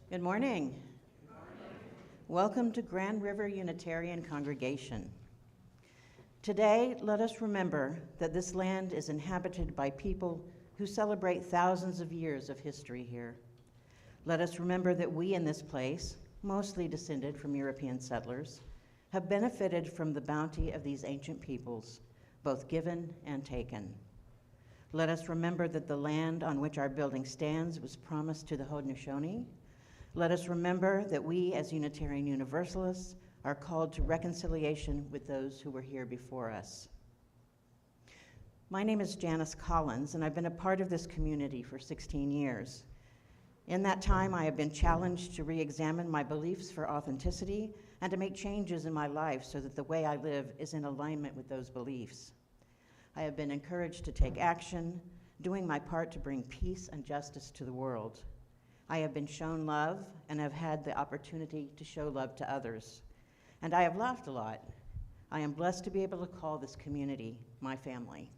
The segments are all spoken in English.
Good morning. Welcome to Grand River Unitarian Congregation. Today, let us remember that this land is inhabited by people who celebrate thousands of years of history here. Let us remember that we in this place, mostly descended from European settlers, have benefited from the bounty of these ancient peoples, both given and taken. Let us remember that the land on which our building stands was promised to the Haudenosaunee. Let us remember that we, as Unitarian Universalists, are called to reconciliation with those who were here before us. My name is Janis Collins, and I've been a part of this community for 16 years. In that time, I have been challenged to re-examine my beliefs for authenticity and to make changes in my life so that the way I live is in alignment with those beliefs. I have been encouraged to take action, doing my part to bring peace and justice to the world. I have been shown love and have had the opportunity to show love to others. And I have laughed a lot. I am blessed to be able to call this community my family.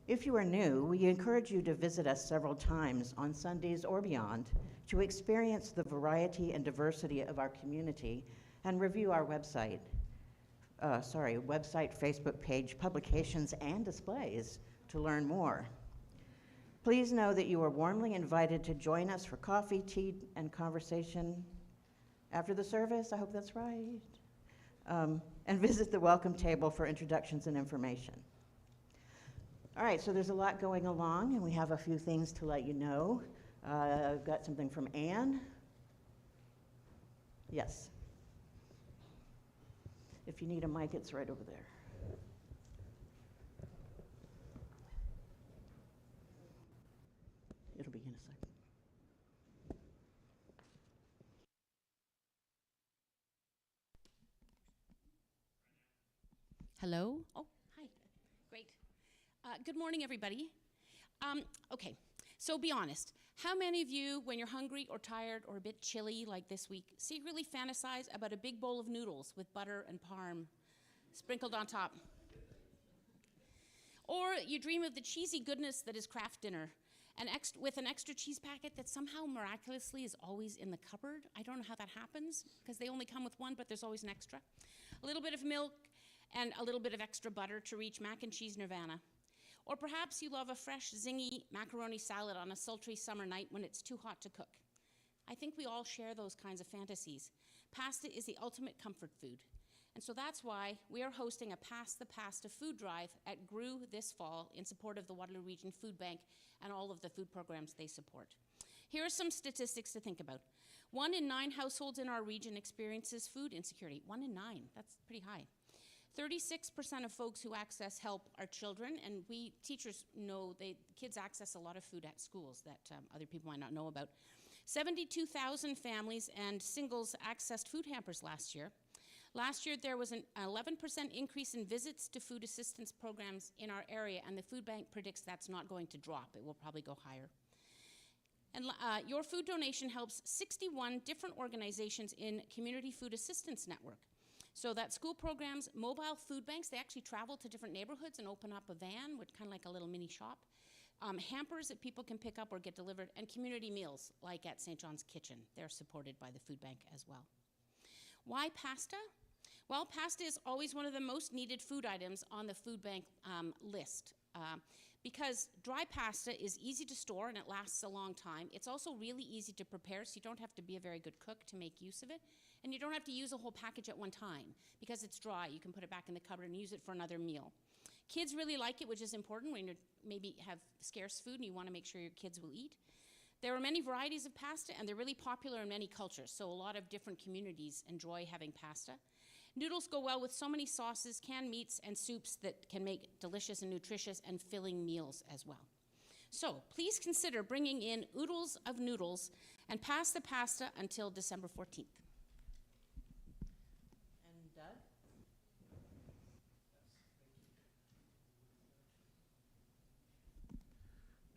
If you are new, we encourage you to visit us several times on Sundays or beyond to experience the variety and diversity of our community and review our website, Facebook page, publications, and displays to learn more. Please know that you are warmly invited to join us for coffee, tea, and conversation after the service, I hope that's right, and visit the welcome table for introductions and information. All right, so there's a lot going along, and we have a few things to let you know. I've got something from Anne. Yes. If you need a mic, it's right over there. It'll be in a second. Hello? Oh, hi. Great. Good morning, everybody. Okay, so be honest. How many of you, when you're hungry or tired or a bit chilly like this week, secretly fantasize about a big bowl of noodles with butter and parm sprinkled on top? Or you dream of the cheesy goodness that is Kraft dinner, and with an extra cheese packet that somehow miraculously is always in the cupboard. I don't know how that happens, because they only come with one, but there's always an extra. A little bit of milk and a little bit of extra butter to reach mac and cheese nirvana. Or perhaps you love a fresh, zingy macaroni salad on a sultry summer night when it's too hot to cook. I think we all share those kinds of fantasies. Pasta is the ultimate comfort food. And so that's why we are hosting a Pass the Pasta food drive at GRU this fall in support of the Waterloo Region Food Bank and all of the food programs they support. Here are some statistics to think about. 1 in 9 households in our region experiences food insecurity. 1 in 9, that's pretty high. 36% of folks who access help are children, and we teachers know kids access a lot of food at schools that other people might not know about. 72,000 families and singles accessed food hampers last year. Last year, there was an 11% increase in visits to food assistance programs in our area, and the food bank predicts that's not going to drop. It will probably go higher. And your food donation helps 61 different organizations in Community Food Assistance Network. So that school programs, mobile food banks, they actually travel to different neighborhoods and open up a van with kind of like a little mini shop. Hampers that people can pick up or get delivered, and community meals like at St. John's Kitchen. They're supported by the food bank as well. Why pasta? Well, pasta is always one of the most needed food items on the food bank list. Because dry pasta is easy to store and it lasts a long time. It's also really easy to prepare, so you don't have to be a very good cook to make use of it. And you don't have to use a whole package at one time. Because it's dry, you can put it back in the cupboard and use it for another meal. Kids really like it, which is important when you maybe have scarce food and you want to make sure your kids will eat. There are many varieties of pasta, and they're really popular in many cultures, so a lot of different communities enjoy having pasta. Noodles go well with so many sauces, canned meats, and soups that can make delicious and nutritious and filling meals as well. So please consider bringing in oodles of noodles and pass the pasta until December 14th. And Doug?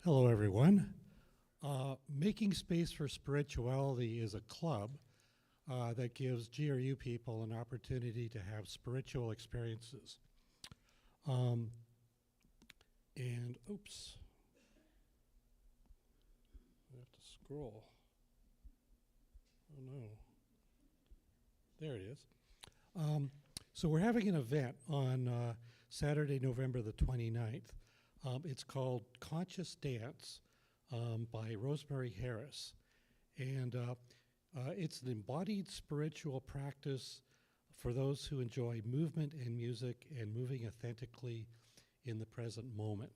Hello, everyone. Making Space for Spirituality is a club that gives GRU people an opportunity to have spiritual experiences. Oops. I have to scroll. Oh no. There it is. So we're having an event on Saturday, November the 29th. It's called Conscious Dance by Rosemary Harris. And it's an embodied spiritual practice for those who enjoy movement and music and moving authentically in the present moment.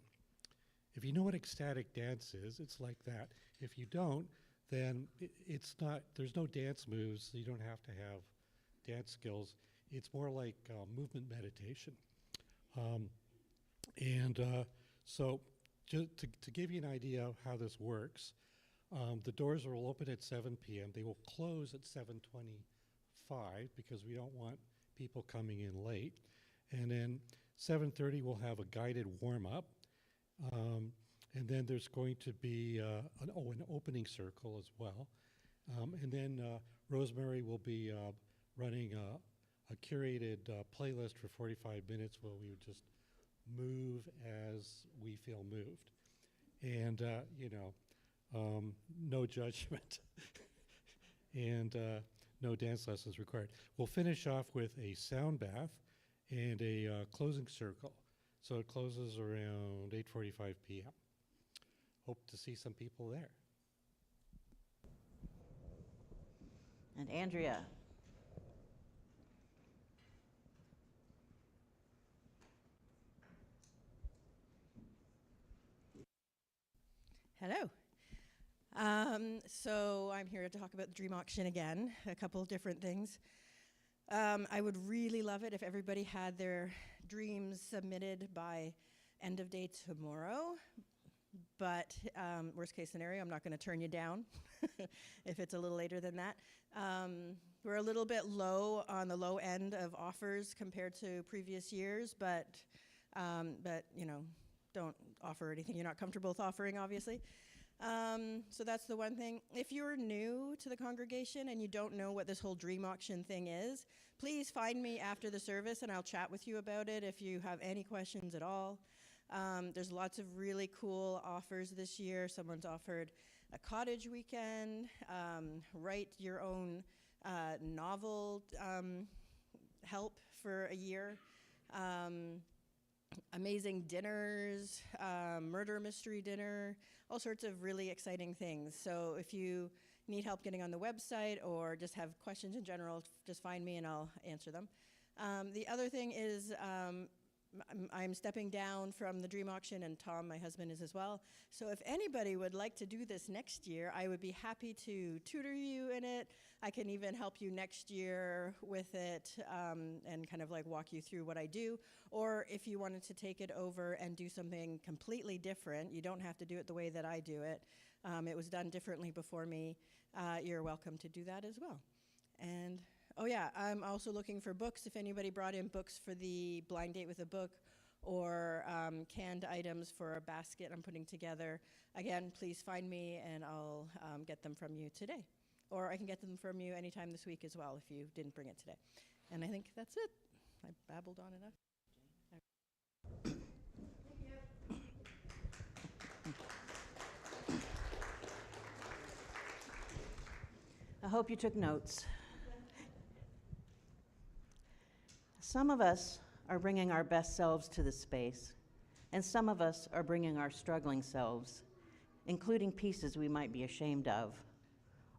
If you know what ecstatic dance is, it's like that. If you don't, then it's not, there's no dance moves, so you don't have to have dance skills. It's more like movement meditation. So to give you an idea of how this works, the doors will open at 7 p.m. They will close at 7:25 because we don't want people coming in late. And then 7:30 we'll have a guided warm-up. And then there's going to be an opening circle as well. And then Rosemary will be running a curated playlist for 45 minutes where we would just move as we feel moved. And, no judgment. And no dance lessons required. We'll finish off with a sound bath and a closing circle. So it closes around 8:45 p.m. Hope to see some people there. And Andrea. Hello. So I'm here to talk about the dream auction again, a couple of different things. I would really love it if everybody had their dreams submitted by end of day tomorrow, but worst case scenario, I'm not going to turn you down if it's a little later than that. We're a little bit low on the low end of offers compared to previous years, but don't offer anything you're not comfortable with offering, obviously. So that's the one thing. If you're new to the congregation and you don't know what this whole dream auction thing is, please find me after the service and I'll chat with you about it if you have any questions at all. There's lots of really cool offers this year. Someone's offered a cottage weekend, write your own novel help for a year, amazing dinners, murder mystery dinner, all sorts of really exciting things. So if you need help getting on the website or just have questions in general, just find me and I'll answer them. The other thing is I'm stepping down from the dream auction, and Tom, my husband, is as well. So if anybody would like to do this next year, I would be happy to tutor you in it. I can even help you next year with it and kind of like walk you through what I do. Or if you wanted to take it over and do something completely different, you don't have to do it the way that I do it. It was done differently before me. You're welcome to do that as well. And oh yeah, I'm also looking for books. If anybody brought in books for the blind date with a book or canned items for a basket I'm putting together, again, please find me and I'll get them from you today. Or I can get them from you anytime this week as well if you didn't bring it today. And I think that's it. I babbled on enough. I hope you took notes. Some of us are bringing our best selves to this space, and some of us are bringing our struggling selves, including pieces we might be ashamed of.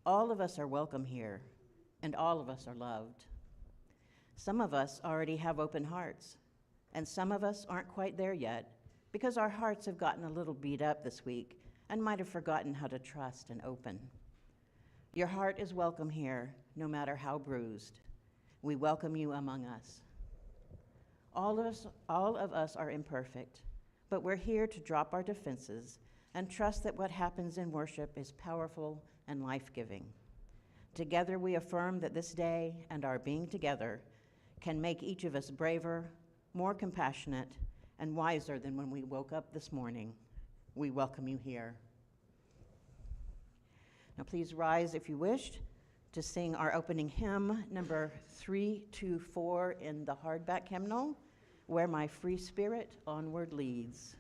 All of us are welcome here, and all of us are loved. Some of us already have open hearts, and some of us aren't quite there yet because our hearts have gotten a little beat up this week and might have forgotten how to trust and open. Your heart is welcome here, no matter how bruised. We welcome you among us. All of us are imperfect, but we're here to drop our defenses and trust that what happens in worship is powerful and life-giving. Together we affirm that this day and our being together can make each of us braver, more compassionate, and wiser than when we woke up this morning. We welcome you here. Now please rise if you wished to sing our opening hymn, number 324 in the hardback hymnal, Where My Free Spirit Onward Leads.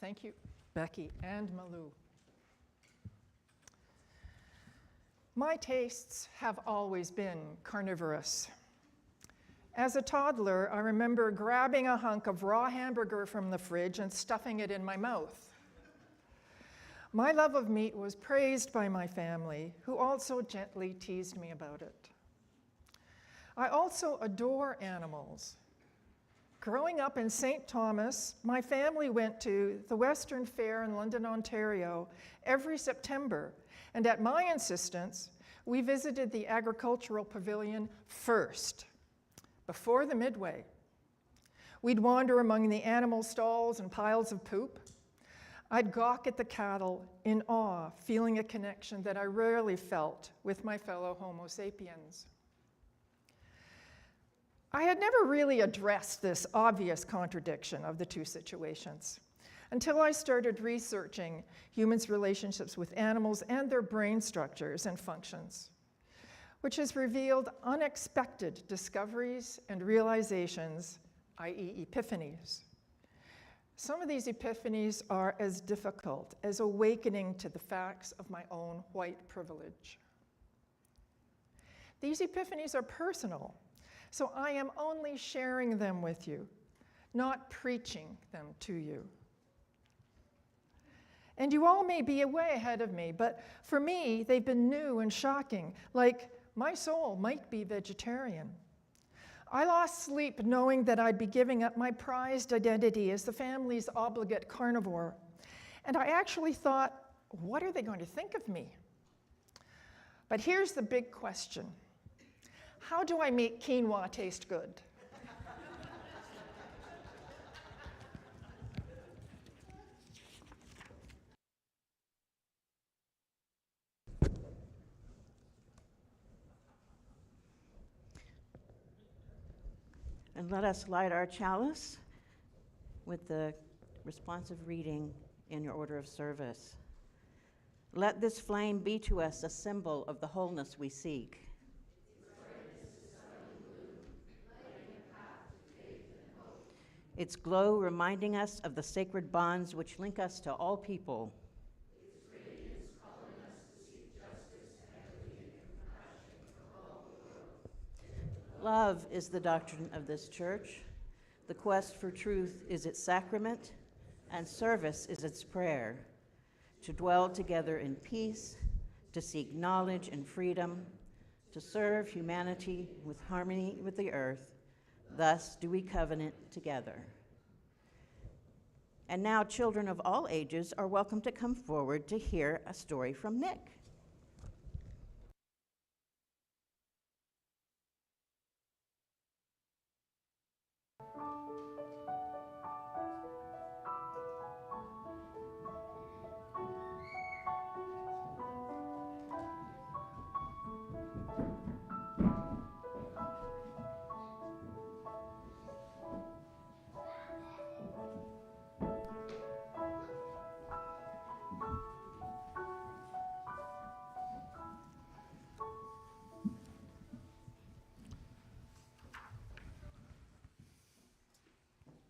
Thank you, Becky and Malou. My tastes have always been carnivorous. As a toddler, I remember grabbing a hunk of raw hamburger from the fridge and stuffing it in my mouth. My love of meat was praised by my family, who also gently teased me about it. I also adore animals. Growing up in St. Thomas, my family went to the Western Fair in London, Ontario every September, and at my insistence, we visited the agricultural pavilion first, before the midway. We'd wander among the animal stalls and piles of poop. I'd gawk at the cattle in awe, feeling a connection that I rarely felt with my fellow Homo sapiens. I had never really addressed this obvious contradiction of the two situations until I started researching humans' relationships with animals and their brain structures and functions, which has revealed unexpected discoveries and realizations, i.e. epiphanies. Some of these epiphanies are as difficult as awakening to the facts of my own white privilege. These epiphanies are personal, so I am only sharing them with you, not preaching them to you. And you all may be way ahead of me, but for me, they've been new and shocking, like my soul might be vegetarian. I lost sleep knowing that I'd be giving up my prized identity as the family's obligate carnivore. And I actually thought, what are they going to think of me? But here's the big question. How do I make quinoa taste good? And let us light our chalice with the responsive reading in your order of service. Let this flame be to us a symbol of the wholeness we seek. Its glow reminding us of the sacred bonds which link us to all people. Love is the doctrine of this church. The quest for truth is its sacrament, and service is its prayer. To dwell together in peace, to seek knowledge and freedom, to serve humanity with harmony with the earth. Thus do we covenant together. And now children of all ages are welcome to come forward to hear a story from Nick.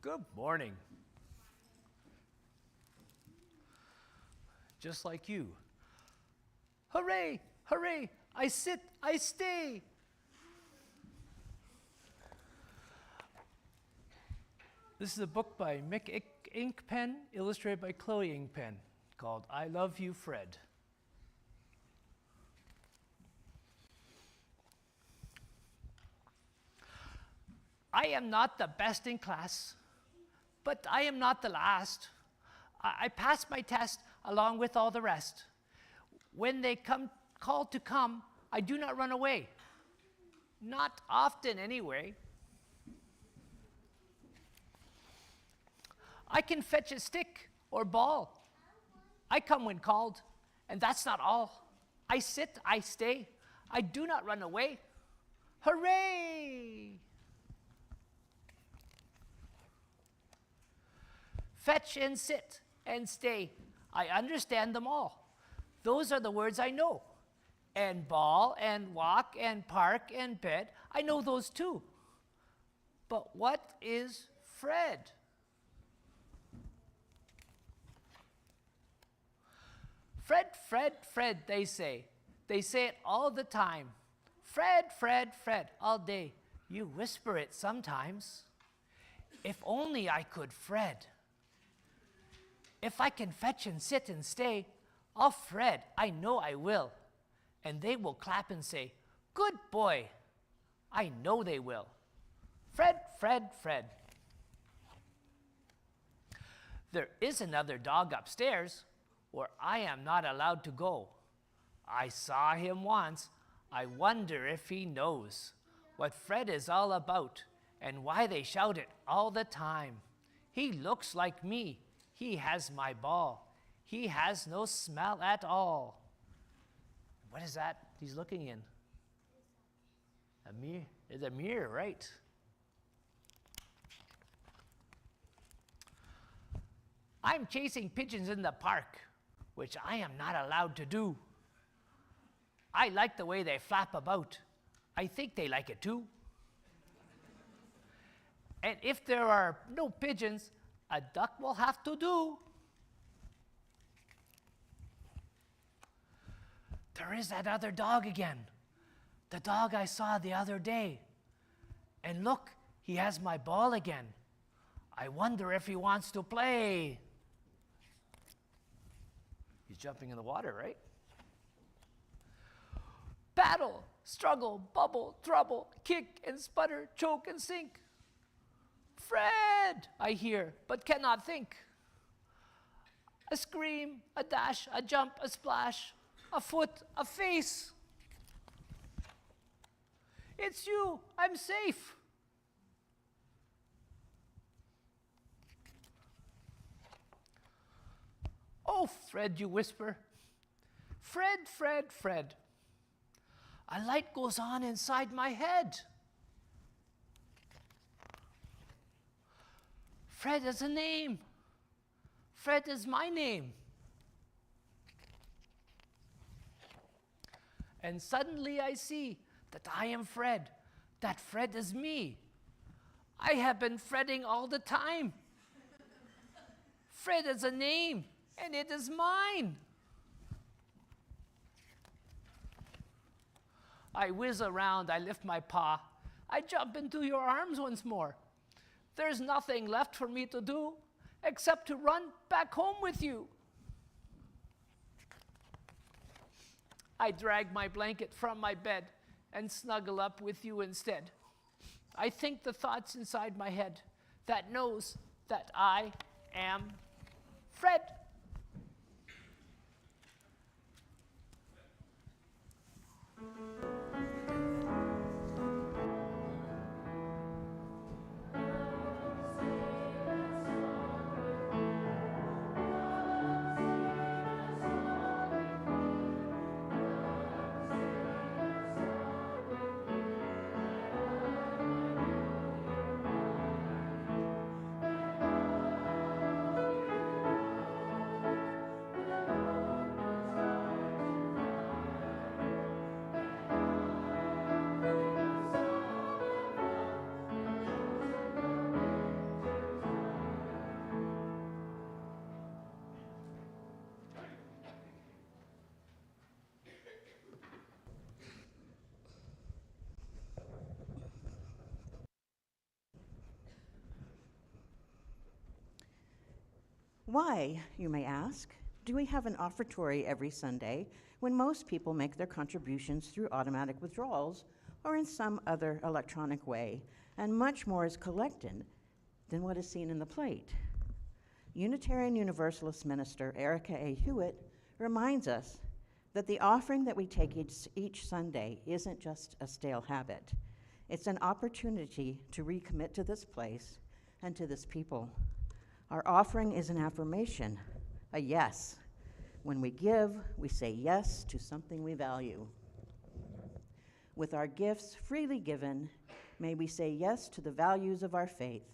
Good morning. Just like you. Hooray, hooray, I sit, I stay. This is a book by Mick Inkpen, illustrated by Chloe Inkpen, called I Love You, Fred. I am not the best in class, but I am not the last. I passed my test along with all the rest. When they come called to come, I do not run away. Not often, anyway. I can fetch a stick or ball. I come when called, and that's not all. I sit, I stay. I do not run away. Hooray! Fetch and sit and stay. I understand them all. Those are the words I know. And ball and walk and park and bed, I know those too. But what is Fred? Fred, Fred, Fred, they say. They say it all the time. Fred, Fred, Fred, all day. You whisper it sometimes. If only I could, Fred. If I can fetch and sit and stay, I'll Fred, I know I will. And they will clap and say, good boy. I know they will. Fred, Fred, Fred. There is another dog upstairs where I am not allowed to go. I saw him once. I wonder if he knows what Fred is all about and why they shout it all the time. He looks like me. He has my ball. He has no smell at all. What is that he's looking in? A mirror. It's a mirror, right? I'm chasing pigeons in the park, which I am not allowed to do. I like the way they flap about. I think they like it too. And if there are no pigeons, a duck will have to do. There is that other dog again. The dog I saw the other day. And look, he has my ball again. I wonder if he wants to play. He's jumping in the water, right? Paddle, struggle, bubble, trouble, kick and sputter, choke and sink. Fred, I hear, but cannot think. A scream, a dash, a jump, a splash, a foot, a face. It's you, I'm safe. Oh, Fred, you whisper. Fred, Fred, Fred. A light goes on inside my head. Fred is a name. Fred is my name. And suddenly I see that I am Fred, that Fred is me. I have been fretting all the time. Fred is a name, and it is mine. I whiz around, I lift my paw. I jump into your arms once more. There's nothing left for me to do except to run back home with you. I drag my blanket from my bed and snuggle up with you instead. I think the thoughts inside my head that knows that I am Fred. Why, you may ask, do we have an offertory every Sunday when most people make their contributions through automatic withdrawals or in some other electronic way, and much more is collected than what is seen in the plate? Unitarian Universalist minister Erica A. Hewitt reminds us that the offering that we take each Sunday isn't just a stale habit. It's an opportunity to recommit to this place and to this people. Our offering is an affirmation, a yes. When we give, we say yes to something we value. With our gifts freely given, may we say yes to the values of our faith.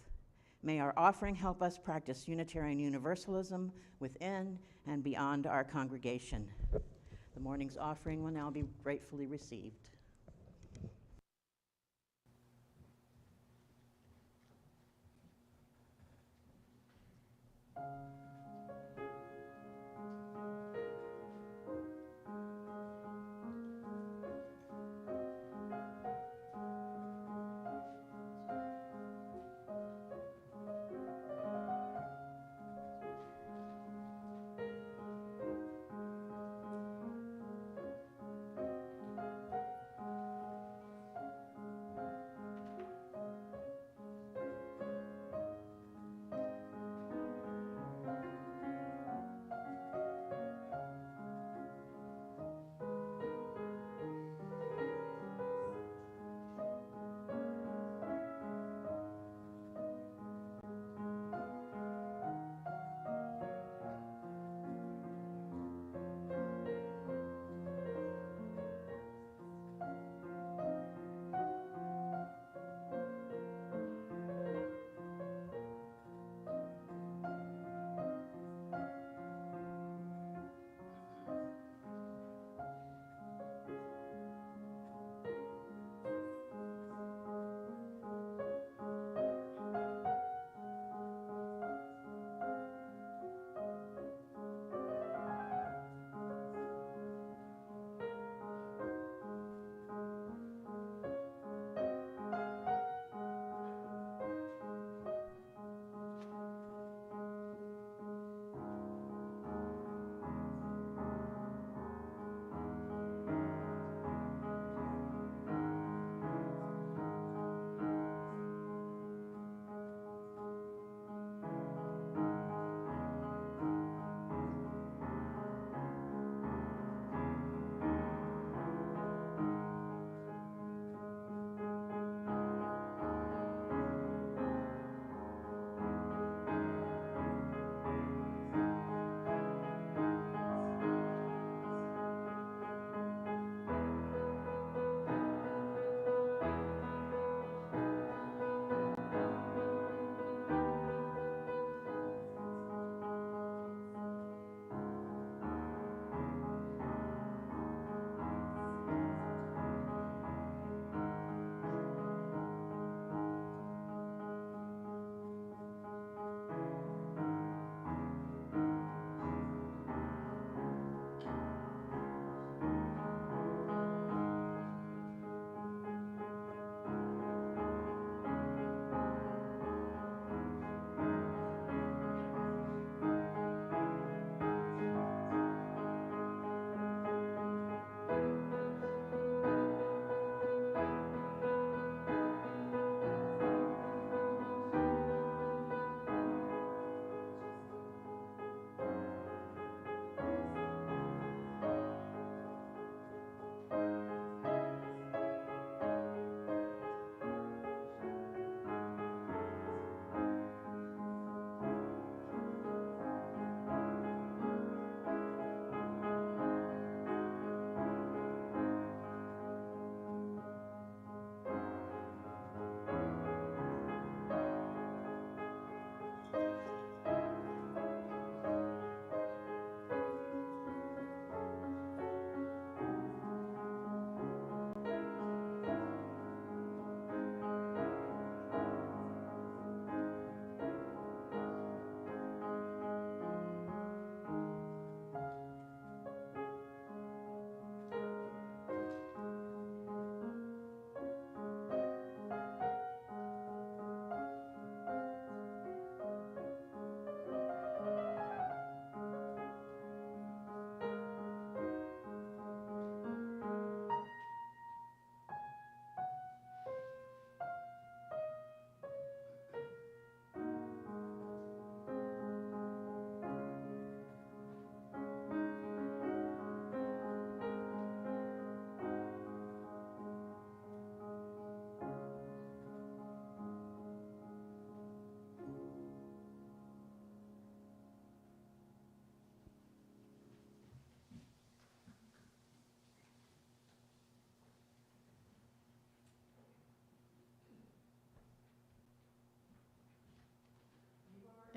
May our offering help us practice Unitarian Universalism within and beyond our congregation. The morning's offering will now be gratefully received.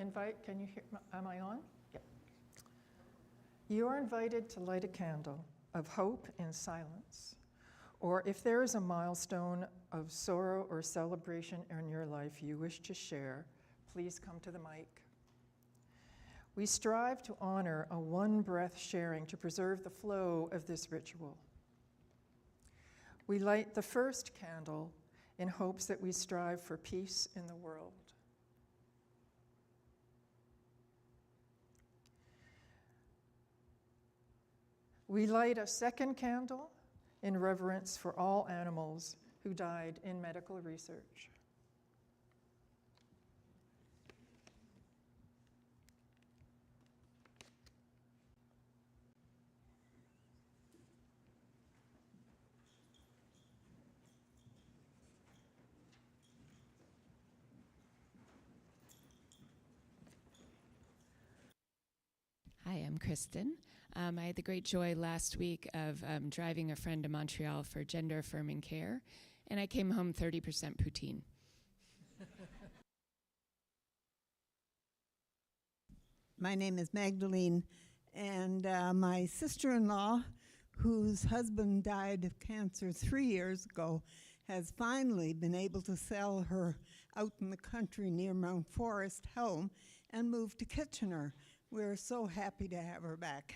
invite, can you hear, am I on? Yep. You are invited to light a candle of hope in silence, or if there is a milestone of sorrow or celebration in your life you wish to share, please come to the mic. We strive to honor a one-breath sharing to preserve the flow of this ritual. We light the first candle in hopes that we strive for peace in the world. We light a second candle in reverence for all animals who died in medical research. Hi, I'm Kristen. I had the great joy last week of driving a friend to Montreal for gender-affirming care, and I came home 30% poutine. My name is Magdalene, and my sister-in-law, whose husband died of cancer 3 years ago, has finally been able to sell her out in the country near Mount Forest home and move to Kitchener. We're so happy to have her back.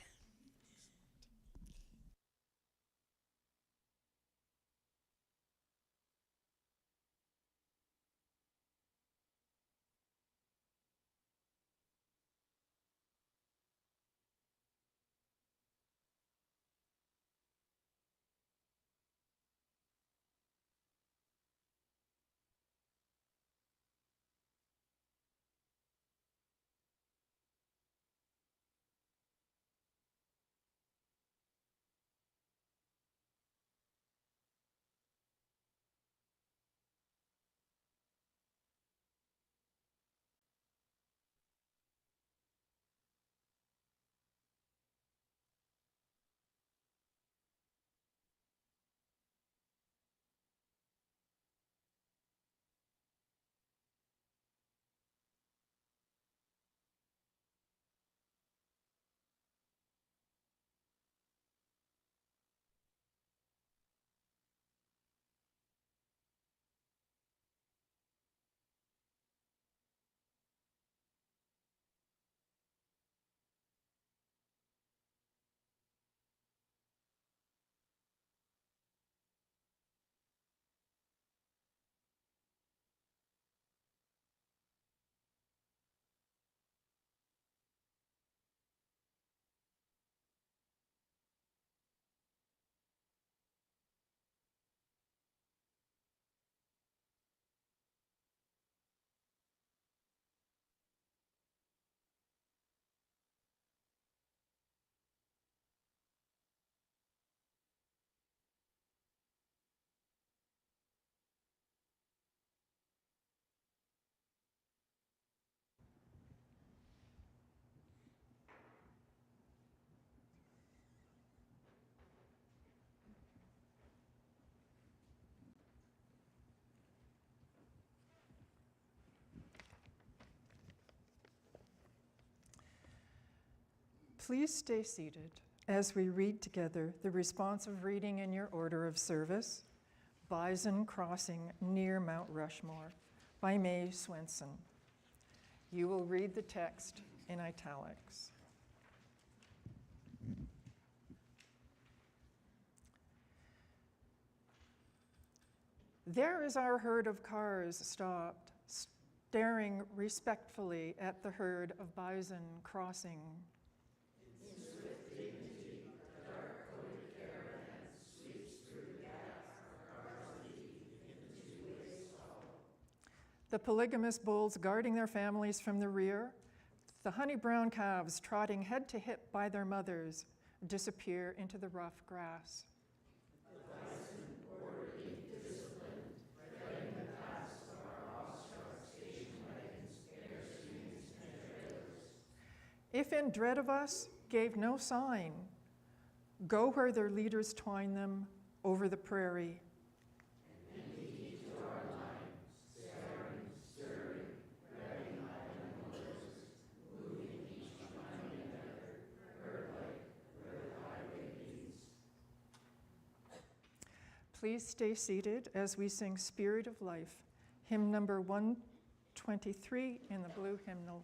Please stay seated as we read together the responsive reading in your order of service, Bison Crossing Near Mount Rushmore by Mae Swenson. You will read the text in italics. There is our herd of cars stopped, staring respectfully at the herd of bison crossing. The polygamous bulls guarding their families from the rear, the honey brown calves trotting head to hip by their mothers, disappear into the rough grass. The bison orderly, disciplined, threading the paths of our awestruck station wagons, air streams, and trailers. If in dread of us, gave no sign, go where their leaders twine them over the prairie. please stay seated as we sing Spirit of Life, hymn number 123 in the blue hymnal.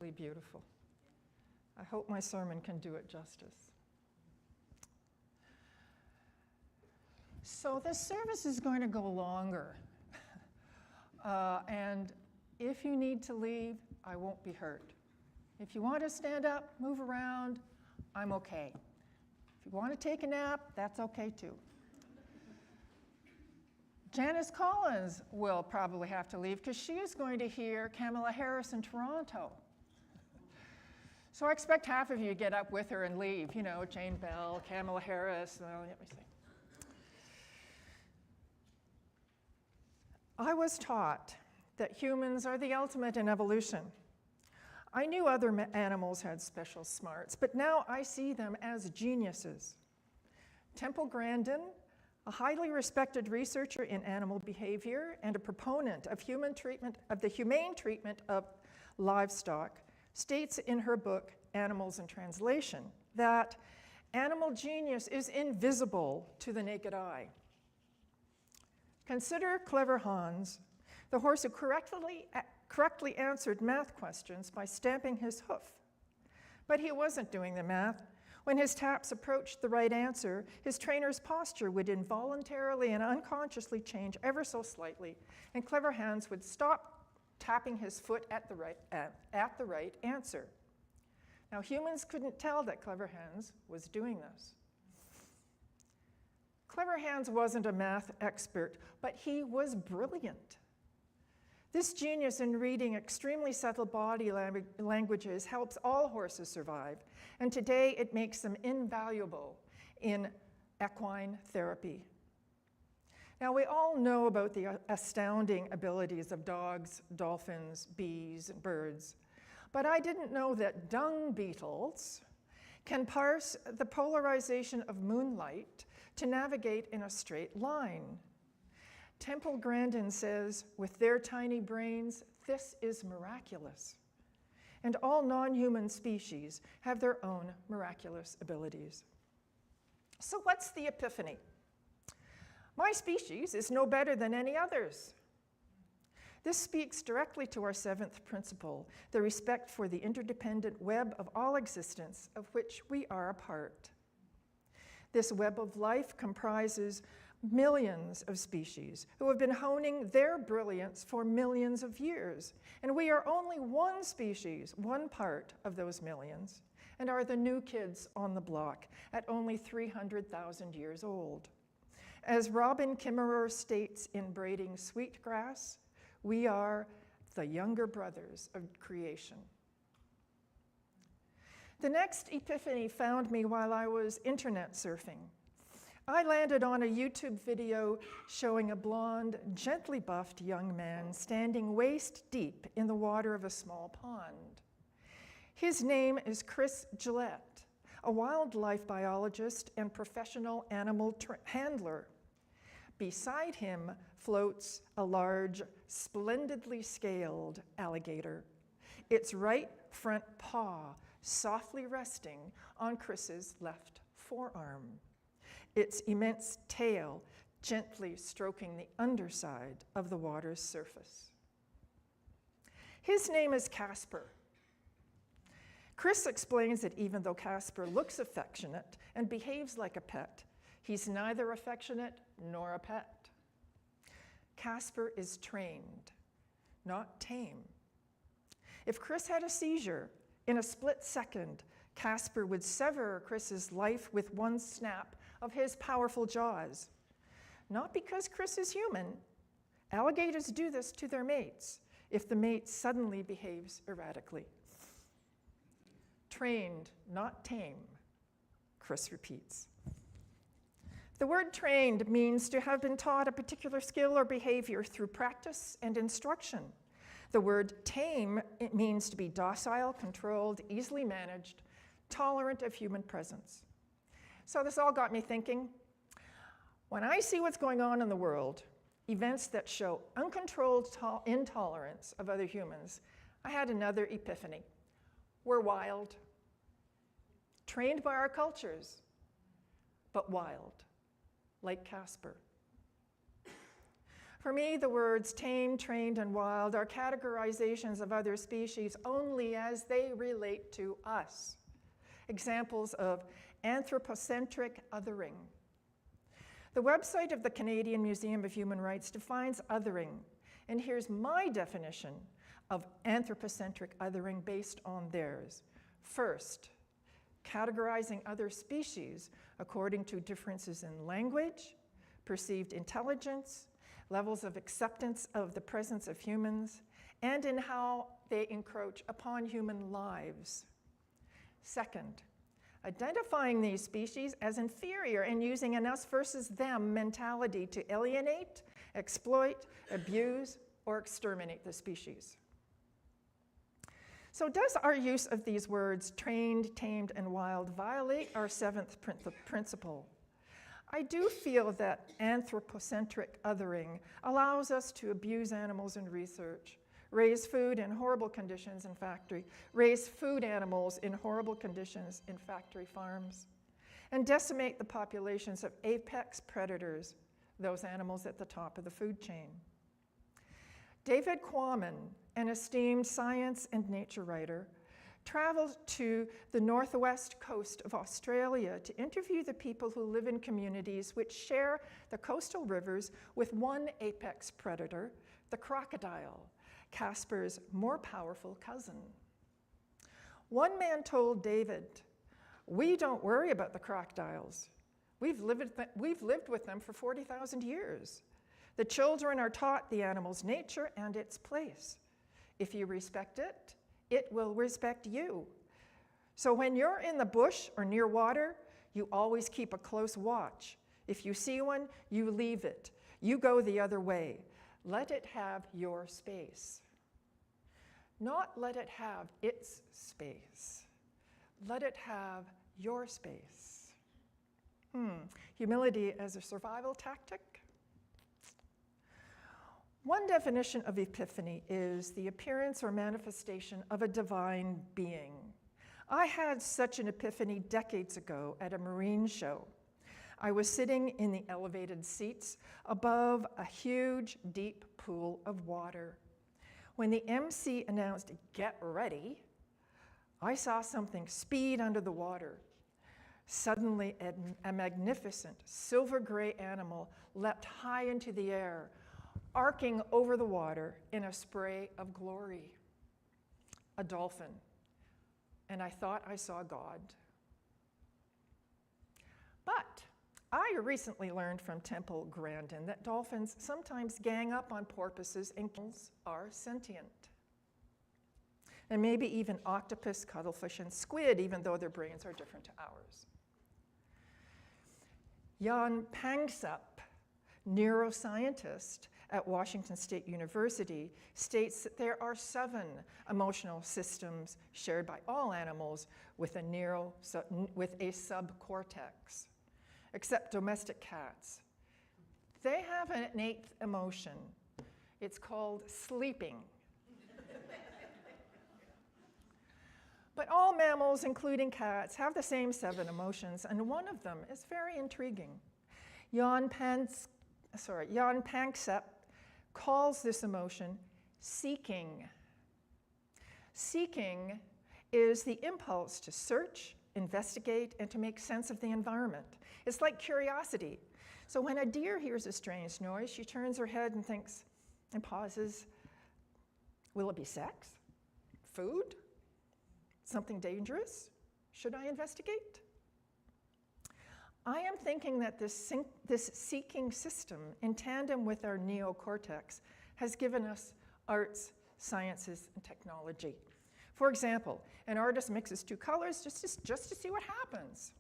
absolutely beautiful. I hope my sermon can do it justice. So this service is going to go longer. And if you need to leave, I won't be hurt. If you want to stand up, move around, I'm okay. If you want to take a nap, that's okay too. Janis Collins will probably have to leave because she is going to hear Kamala Harris in Toronto. So I expect half of you to get up with her and leave. You know, Jane Bell, Kamala Harris. Well, let me see. I was taught that humans are the ultimate in evolution. I knew other animals had special smarts, but now I see them as geniuses. Temple Grandin, a highly respected researcher in animal behavior and a proponent of the humane treatment of livestock, states in her book, Animals in Translation, that animal genius is invisible to the naked eye. Consider clever Hans, the horse who correctly answered math questions by stamping his hoof. But he wasn't doing the math. When his taps approached the right answer, his trainer's posture would involuntarily and unconsciously change ever so slightly, and clever Hans would stop tapping his foot at the right answer. Now, humans couldn't tell that clever Hans was doing this. Clever Hans wasn't a math expert, but he was brilliant. This genius in reading extremely subtle body languages helps all horses survive, and today it makes them invaluable in equine therapy. Now, we all know about the astounding abilities of dogs, dolphins, bees, and birds, but I didn't know that dung beetles can parse the polarization of moonlight to navigate in a straight line. Temple Grandin says, with their tiny brains, this is miraculous. And all non-human species have their own miraculous abilities. So what's the epiphany? My species is no better than any others. This speaks directly to our seventh principle, the respect for the interdependent web of all existence of which we are a part. This web of life comprises millions of species who have been honing their brilliance for millions of years. And we are only one species, one part of those millions, and are the new kids on the block at only 300,000 years old. As Robin Kimmerer states in Braiding Sweetgrass, we are the younger brothers of creation. The next epiphany found me while I was internet surfing. I landed on a YouTube video showing a blonde, gently buffed young man standing waist deep in the water of a small pond. His name is Chris Gillette, a wildlife biologist and professional animal handler. Beside him floats a large, splendidly scaled alligator, its right front paw softly resting on Chris's left forearm, its immense tail gently stroking the underside of the water's surface. His name is Casper. Chris explains that even though Casper looks affectionate and behaves like a pet, he's neither affectionate nor a pet. Casper is trained, not tame. If Chris had a seizure, in a split second, Casper would sever Chris's life with one snap of his powerful jaws. Not because Chris is human. Alligators do this to their mates if the mate suddenly behaves erratically. Trained, not tame, Chris repeats. The word trained means to have been taught a particular skill or behavior through practice and instruction. The word tame, it means to be docile, controlled, easily managed, tolerant of human presence. So this all got me thinking, when I see what's going on in the world, events that show uncontrolled intolerance of other humans, I had another epiphany. We're wild, trained by our cultures, but wild, like Casper. For me, the words tame, trained, and wild are categorizations of other species only as they relate to us. Examples of anthropocentric othering. The website of the Canadian Museum of Human Rights defines othering, and here's my definition of anthropocentric othering based on theirs. First, categorizing other species according to differences in language, perceived intelligence, levels of acceptance of the presence of humans, and in how they encroach upon human lives. Second, identifying these species as inferior and using an us versus them mentality to alienate, exploit, abuse, or exterminate the species. So does our use of these words, trained, tamed, and wild, violate our seventh principle? I do feel that anthropocentric othering allows us to abuse animals in research, raise food animals in horrible conditions in factory farms, and decimate the populations of apex predators, those animals at the top of the food chain. David Quammen, an esteemed science and nature writer, traveled to the northwest coast of Australia to interview the people who live in communities which share the coastal rivers with one apex predator, the crocodile, Casper's more powerful cousin. One man told David, "We don't worry about the crocodiles. We've lived with them for 40,000 years. The children are taught the animal's nature and its place. If you respect it, it will respect you. So when you're in the bush or near water, you always keep a close watch. If you see one, you leave it. You go the other way. Let it have your space." Not let it have its space. Let it have your space. Humility as a survival tactic? One definition of epiphany is the appearance or manifestation of a divine being. I had such an epiphany decades ago at a marine show. I was sitting in the elevated seats above a huge, deep pool of water. When the MC announced, "Get ready," I saw something speed under the water. Suddenly, a magnificent silver gray animal leapt high into the air, arcing over the water in a spray of glory. A dolphin. And I thought I saw God. But I recently learned from Temple Grandin that dolphins sometimes gang up on porpoises and are sentient. And maybe even octopus, cuttlefish, and squid, even though their brains are different to ours. Jan Pangsup, neuroscientist at Washington State University, states that there are 7 emotional systems shared by all animals with a subcortex, except domestic cats. They have an 8th emotion. It's called sleeping. But all mammals, including cats, have the same 7 emotions, and one of them is very intriguing. Jan Pangsup calls this emotion seeking. Seeking is the impulse to search, investigate, and to make sense of the environment. It's like curiosity. So when a deer hears a strange noise, she turns her head and thinks, and pauses, will it be sex? Food? Something dangerous? Should I investigate? I am thinking that this seeking system, in tandem with our neocortex, has given us arts, sciences, and technology. For example, an artist mixes 2 colors just to see what happens.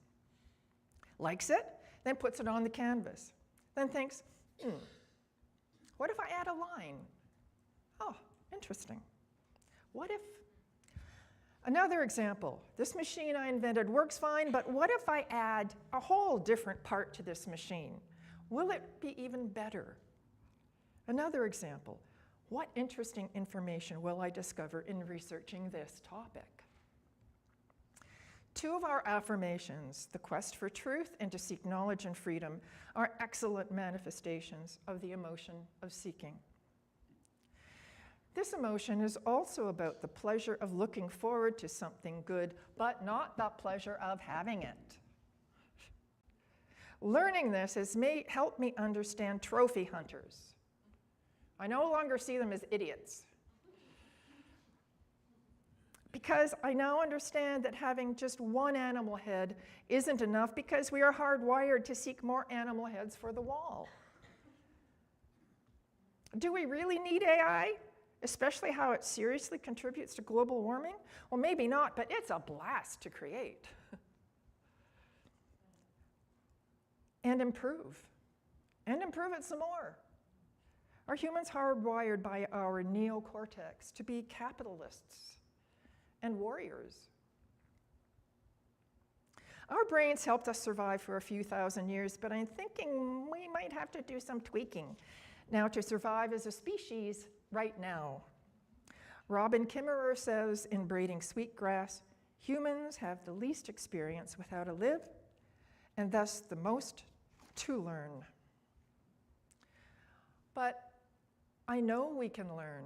Likes it, then puts it on the canvas. Then thinks, what if I add a line? Oh, interesting. What if? Another example, this machine I invented works fine, but what if I add a whole different part to this machine? Will it be even better? Another example, what interesting information will I discover in researching this topic? Two of our affirmations, the quest for truth and to seek knowledge and freedom, are excellent manifestations of the emotion of seeking. This emotion is also about the pleasure of looking forward to something good, but not the pleasure of having it. Learning this has helped me understand trophy hunters. I no longer see them as idiots, because I now understand that having just one animal head isn't enough, because we are hardwired to seek more animal heads for the wall. Do we really need AI? Especially how it seriously contributes to global warming? Well, maybe not, but it's a blast to create. And improve it some more. Are humans hardwired by our neocortex to be capitalists and warriors? Our brains helped us survive for a few thousand years, but I'm thinking we might have to do some tweaking now to survive as a species right now. Robin Kimmerer says in Braiding Sweetgrass, humans have the least experience with how to live, and thus the most to learn. But I know we can learn,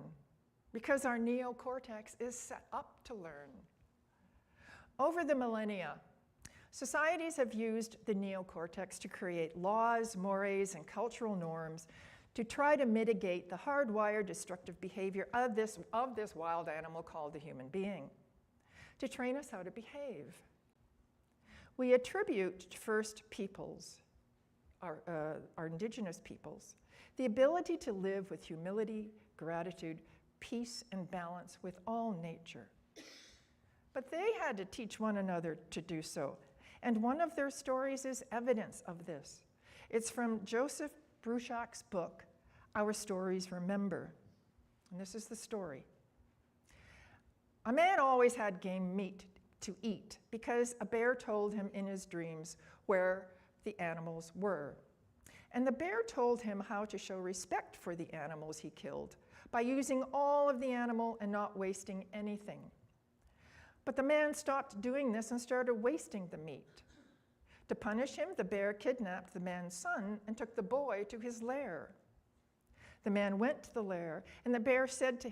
because our neocortex is set up to learn. Over the millennia, societies have used the neocortex to create laws, mores, and cultural norms to try to mitigate the hardwired destructive behavior of this wild animal called the human being, to train us how to behave. We attribute to first peoples, our indigenous peoples, the ability to live with humility, gratitude, peace, and balance with all nature. But they had to teach one another to do so, and one of their stories is evidence of this. It's from Joseph Bruchak's book, Our Stories Remember. And this is the story. A man always had game meat to eat because a bear told him in his dreams where the animals were. And the bear told him how to show respect for the animals he killed by using all of the animal and not wasting anything. But the man stopped doing this and started wasting the meat. To punish him, the bear kidnapped the man's son and took the boy to his lair. The man went to the lair, and the bear said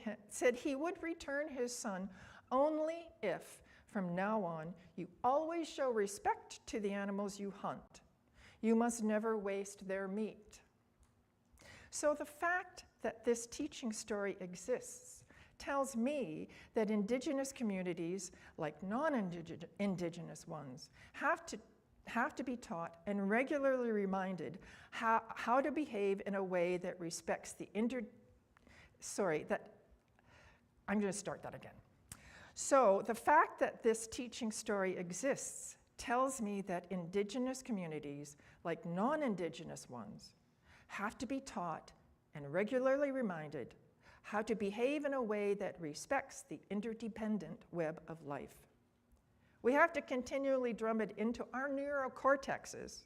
he would return his son only if, from now on, you always show respect to the animals you hunt. You must never waste their meat. So the fact that this teaching story exists tells me that indigenous communities, like non-indigenous ones, have to be taught and regularly reminded how to behave in a way that respects the I'm going to start that again. So the fact that this teaching story exists tells me that indigenous communities, like non-indigenous ones, have to be taught and regularly reminded how to behave in a way that respects the interdependent web of life. We have to continually drum it into our neurocortexes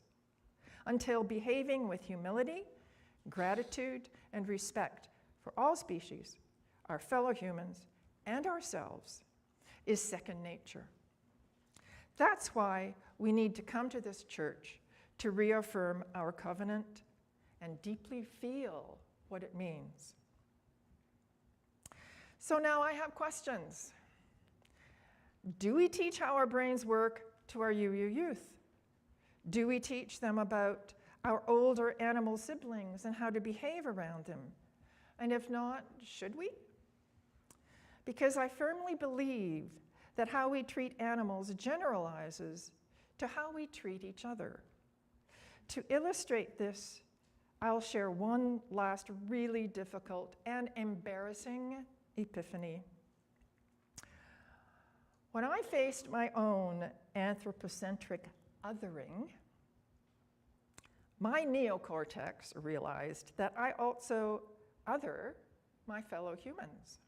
until behaving with humility, gratitude, and respect for all species, our fellow humans, and ourselves is second nature. That's why we need to come to this church to reaffirm our covenant and deeply feel what it means. So now I have questions. Do we teach how our brains work to our UU youth? Do we teach them about our older animal siblings and how to behave around them? And if not, should we? Because I firmly believe that how we treat animals generalizes to how we treat each other. To illustrate this, I'll share one last really difficult and embarrassing epiphany. When I faced my own anthropocentric othering, my neocortex realized that I also other my fellow humans.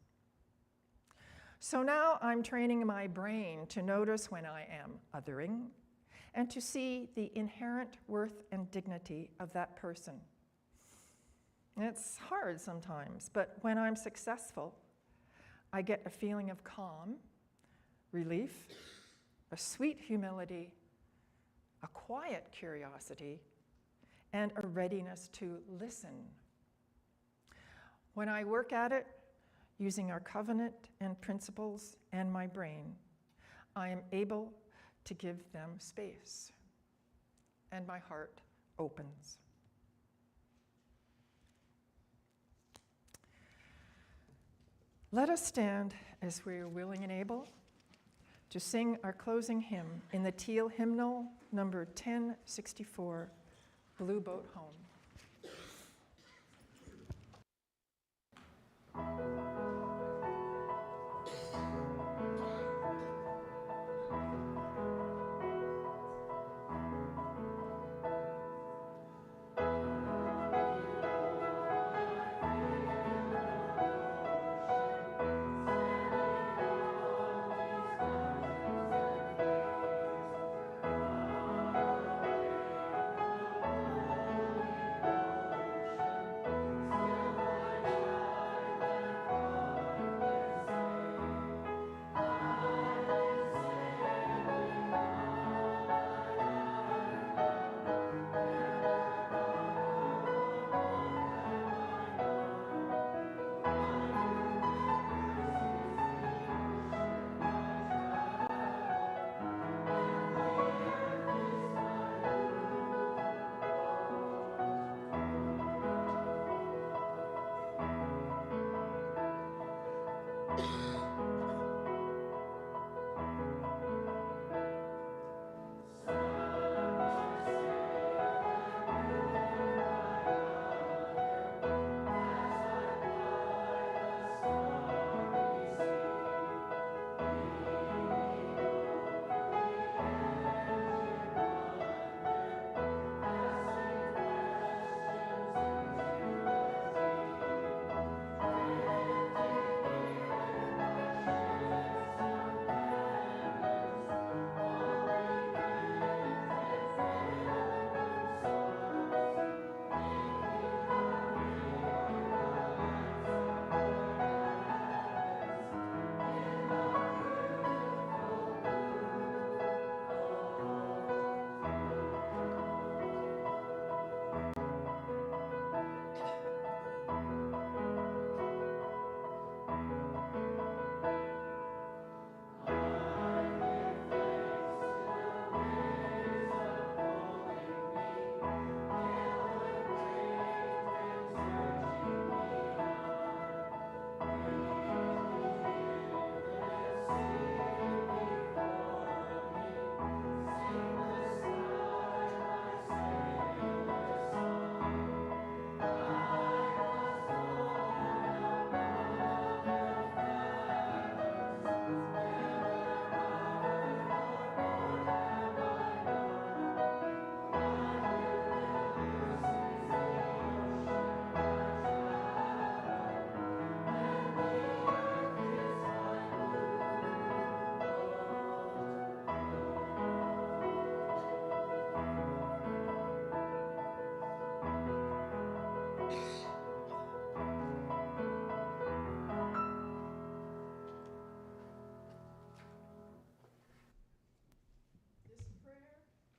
So now I'm training my brain to notice when I am othering and to see the inherent worth and dignity of that person. It's hard sometimes, but when I'm successful, I get a feeling of calm, relief, a sweet humility, a quiet curiosity, and a readiness to listen. When I work at it, using our covenant and principles and my brain, I am able to give them space, and my heart opens. Let us stand as we are willing and able to sing our closing hymn in the Teal hymnal number 1064, Blue Boat Home.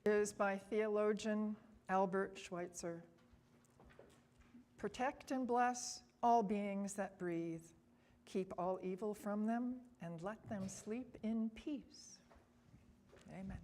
Is by theologian Albert Schweitzer. Protect and bless all beings that breathe. Keep all evil from them and let them sleep in peace. Amen.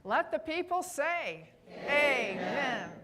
Let the people say, Amen.